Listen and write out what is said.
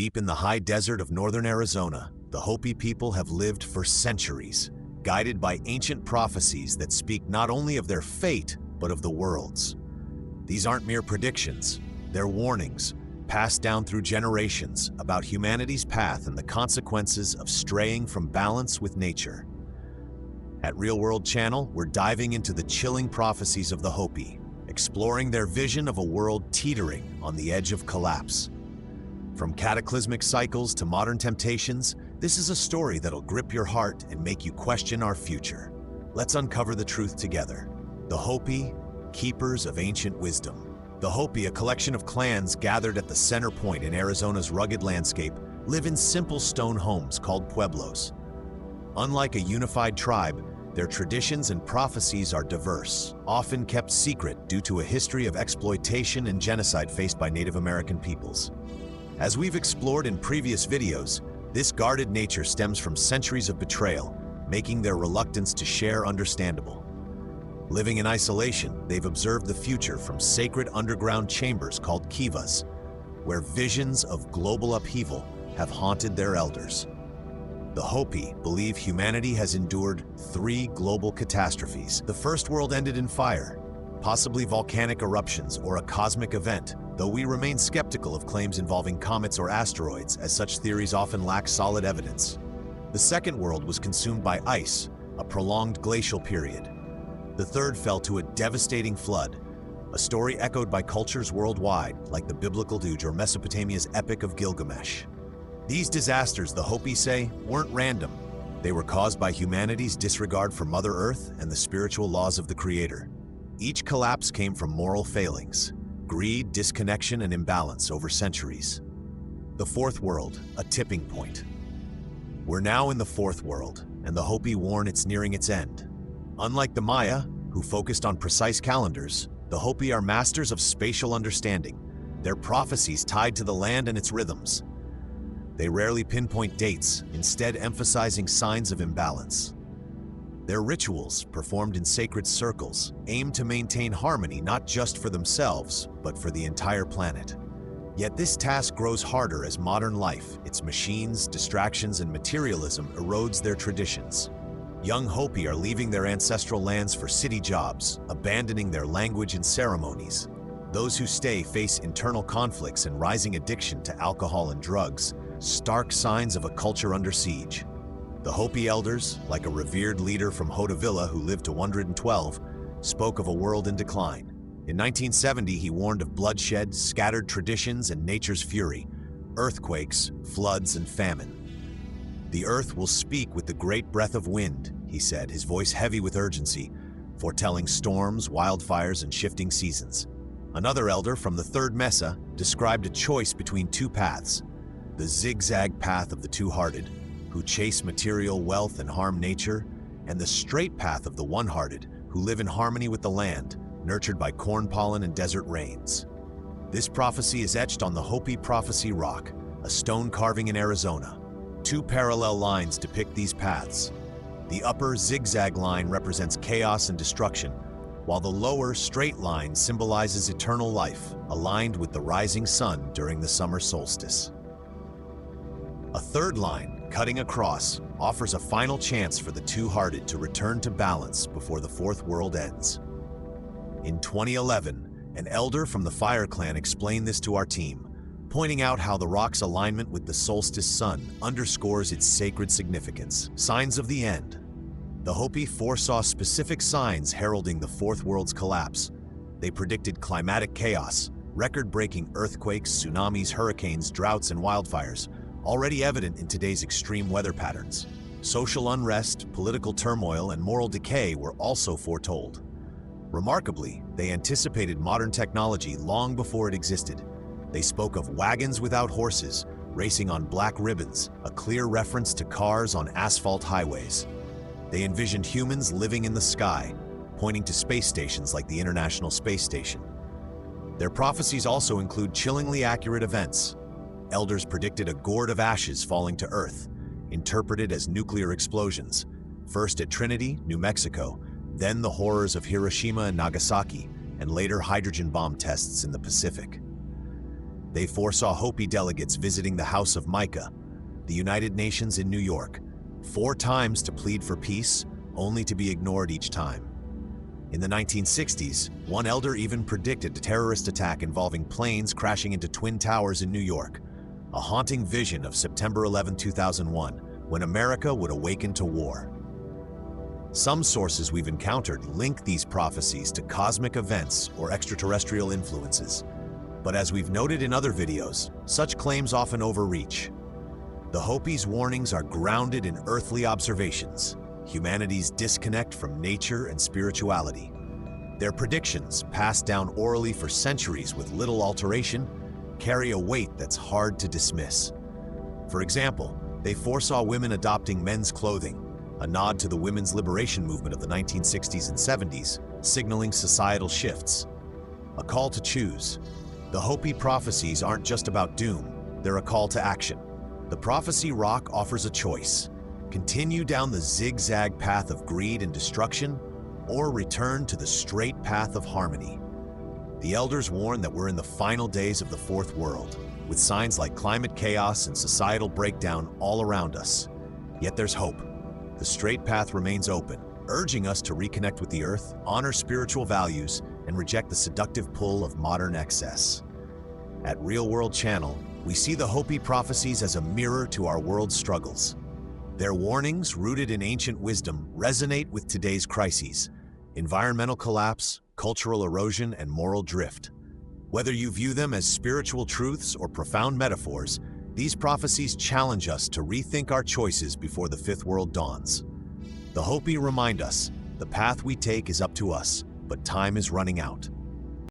Deep in the high desert of northern Arizona, the Hopi people have lived for centuries, guided by ancient prophecies that speak not only of their fate, but of the world's. These aren't mere predictions, they're warnings, passed down through generations about humanity's path and the consequences of straying from balance with nature. At Real World Channel, we're diving into the chilling prophecies of the Hopi, exploring their vision of a world teetering on the edge of collapse. From cataclysmic cycles to modern temptations, this is a story that'll grip your heart and make you question our future. Let's uncover the truth together. The Hopi, keepers of ancient wisdom. The Hopi, a collection of clans gathered at the center point in Arizona's rugged landscape, live in simple stone homes called pueblos. Unlike a unified tribe, their traditions and prophecies are diverse, often kept secret due to a history of exploitation and genocide faced by Native American peoples. As we've explored in previous videos, this guarded nature stems from centuries of betrayal, making their reluctance to share understandable. Living in isolation, they've observed the future from sacred underground chambers called kivas, where visions of global upheaval have haunted their elders. The Hopi believe humanity has endured 3 global catastrophes. The First World ended in fire, possibly volcanic eruptions or a cosmic event, though we remain skeptical of claims involving comets or asteroids, as such theories often lack solid evidence. The Second World was consumed by ice, a prolonged glacial period. The third fell to a devastating flood, a story echoed by cultures worldwide, like the biblical Deluge or Mesopotamia's Epic of Gilgamesh. These disasters, the Hopi say, weren't random. They were caused by humanity's disregard for Mother Earth and the spiritual laws of the Creator. Each collapse came from moral failings, greed, disconnection, and imbalance over centuries. The Fourth World, a tipping point. We're now in the Fourth World, and the Hopi warn it's nearing its end. Unlike the Maya, who focused on precise calendars, the Hopi are masters of spatial understanding, their prophecies tied to the land and its rhythms. They rarely pinpoint dates, instead emphasizing signs of imbalance. Their rituals, performed in sacred circles, aim to maintain harmony not just for themselves, but for the entire planet. Yet this task grows harder as modern life, its machines, distractions, and materialism erodes their traditions. Young Hopi are leaving their ancestral lands for city jobs, abandoning their language and ceremonies. Those who stay face internal conflicts and rising addiction to alcohol and drugs, stark signs of a culture under siege. The Hopi elders, like a revered leader from Hodavilla who lived to 112, spoke of a world in decline. In 1970, he warned of bloodshed, scattered traditions, and nature's fury, earthquakes, floods, and famine. The earth will speak with the great breath of wind, he said, his voice heavy with urgency, foretelling storms, wildfires, and shifting seasons. Another elder from the Third Mesa described a choice between 2 paths, the zigzag path of the two-hearted, who chase material wealth and harm nature, and the straight path of the one-hearted, who live in harmony with the land, nurtured by corn pollen and desert rains. This prophecy is etched on the Hopi Prophecy Rock, a stone carving in Arizona. 2 parallel lines depict these paths. The upper zigzag line represents chaos and destruction, while the lower straight line symbolizes eternal life, aligned with the rising sun during the summer solstice. A third line, cutting across, offers a final chance for the two-hearted to return to balance before the Fourth World ends. In 2011, an elder from the Fire Clan explained this to our team, pointing out how the rock's alignment with the solstice sun underscores its sacred significance. Signs of the end. The Hopi foresaw specific signs heralding the Fourth World's collapse. They predicted climatic chaos, record-breaking earthquakes, tsunamis, hurricanes, droughts, and wildfires, already evident in today's extreme weather patterns. Social unrest, political turmoil, and moral decay were also foretold. Remarkably, they anticipated modern technology long before it existed. They spoke of wagons without horses, racing on black ribbons, a clear reference to cars on asphalt highways. They envisioned humans living in the sky, pointing to space stations like the International Space Station. Their prophecies also include chillingly accurate events. Elders predicted a gourd of ashes falling to Earth, interpreted as nuclear explosions, first at Trinity, New Mexico, then the horrors of Hiroshima and Nagasaki, and later hydrogen bomb tests in the Pacific. They foresaw Hopi delegates visiting the House of Micah, the United Nations in New York, 4 times to plead for peace, only to be ignored each time. In the 1960s, one elder even predicted a terrorist attack involving planes crashing into Twin Towers in New York, a haunting vision of September 11, 2001, when America would awaken to war. Some sources we've encountered link these prophecies to cosmic events or extraterrestrial influences. But as we've noted in other videos, such claims often overreach. The Hopi's warnings are grounded in earthly observations, humanity's disconnect from nature and spirituality. Their predictions, passed down orally for centuries with little alteration, carry a weight that's hard to dismiss. For example, they foresaw women adopting men's clothing, a nod to the women's liberation movement of the 1960s and 70s, signaling societal shifts. A call to choose. The Hopi prophecies aren't just about doom, they're a call to action. The prophecy rock offers a choice: continue down the zigzag path of greed and destruction, or return to the straight path of harmony. The elders warn that we're in the final days of the fourth world, with signs like climate chaos and societal breakdown all around us. Yet there's hope. The straight path remains open, urging us to reconnect with the earth, honor spiritual values, and reject the seductive pull of modern excess. At Real World Channel, we see the Hopi prophecies as a mirror to our world's struggles. Their warnings, rooted in ancient wisdom, resonate with today's crises: environmental collapse, cultural erosion, and moral drift. Whether you view them as spiritual truths or profound metaphors, these prophecies challenge us to rethink our choices before the fifth world dawns. The Hopi remind us, the path we take is up to us, but time is running out.